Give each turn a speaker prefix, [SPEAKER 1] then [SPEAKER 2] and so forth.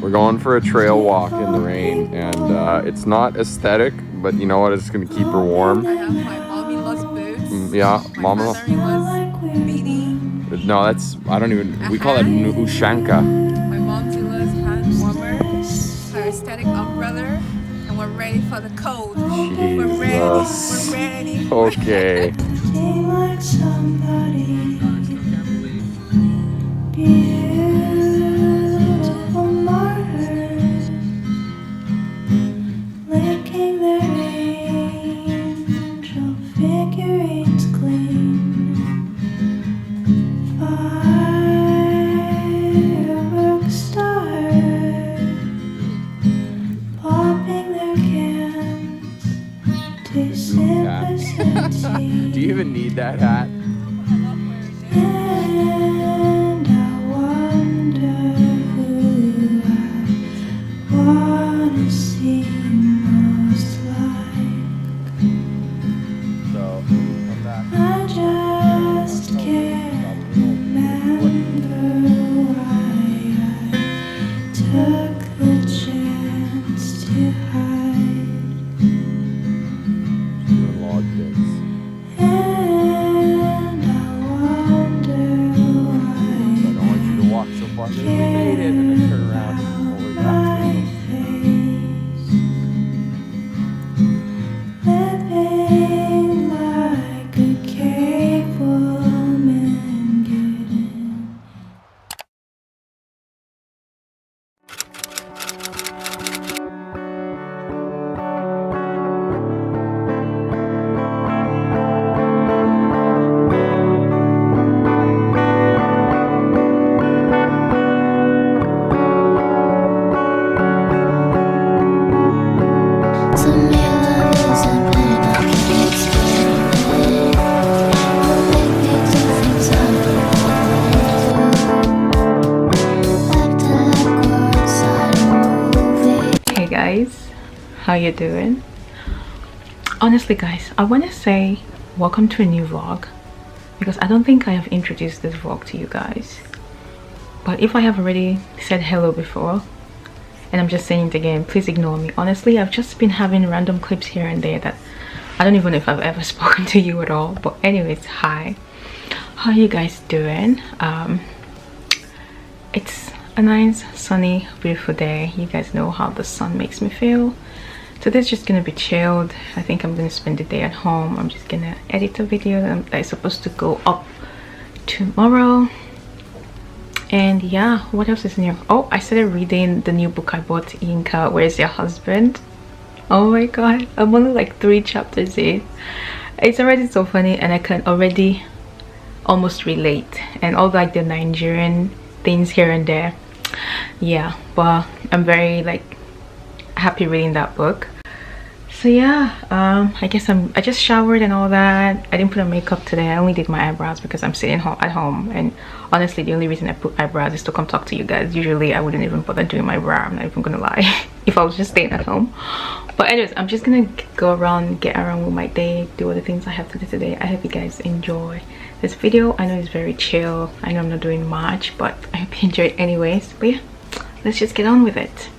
[SPEAKER 1] We're going for a trail walk in the rain, and it's not aesthetic, but you know what? It's gonna keep her warm.
[SPEAKER 2] I have my mommy lost boots.
[SPEAKER 1] Yeah,
[SPEAKER 2] My
[SPEAKER 1] mama.
[SPEAKER 2] mother-in-law's beanie.
[SPEAKER 1] No, that's I don't even. We call that ushanka.
[SPEAKER 2] My mom's-in-law's hand warmer. Her aesthetic umbrella. And we're ready for the cold. We're ready.
[SPEAKER 1] Jesus.
[SPEAKER 2] We're ready.
[SPEAKER 1] Okay.
[SPEAKER 3] Acting like somebody beautiful martyrs, licking their angel figurines clean, firework stars, popping their cans to simplicity.
[SPEAKER 1] Do you even need that hat?
[SPEAKER 3] And I wonder who I wanna see most like.
[SPEAKER 1] So, come back.
[SPEAKER 3] I just can't remember why I took the chance to hide.
[SPEAKER 1] Log digs.
[SPEAKER 3] And I wonder
[SPEAKER 1] I don't want you to walk so far. We made it, and then turn around and pull it back.
[SPEAKER 3] my face, living like a cave woman getting. To me, love isn't pain, I can't explain it. Will make me do things I don't wanna do. Acting like we're inside a movie.
[SPEAKER 4] Hey guys, how you doing? Honestly guys, I want to say welcome to a new vlog because I don't think I have introduced this vlog to you guys, but if I have already said hello before and I'm just saying it again, please ignore me. Honestly, I've just been having random clips here and there that I don't even know if I've ever spoken to you at all. But anyways, hi, how you guys doing? It's a nice sunny beautiful day. You guys know how the sun makes me feel. Today's just gonna be chilled. I think I'm gonna spend the day at home. I'm just gonna edit a video that is supposed to go up tomorrow. And yeah, what else is new? Oh, I started reading the new book I bought, Yinka, Where's Your Husband? Oh my god, I'm only like 3 chapters in. It's already so funny and I can already almost relate, and all like the Nigerian things here and there. Yeah, but I'm very like happy reading that book. So yeah, I guess I just showered and all that. I didn't put on makeup today. I only did my eyebrows because I'm sitting at home, and honestly the only reason I put eyebrows is to come talk to you guys. Usually I wouldn't even bother doing my brow, I'm not even gonna lie, if I was just staying at home. But anyways, I'm just gonna get around with my day, do all the things I have to do today. I hope you guys enjoy this video. I know it's very chill. I know I'm not doing much, but I hope you enjoy it anyways. But yeah, let's just get on with it.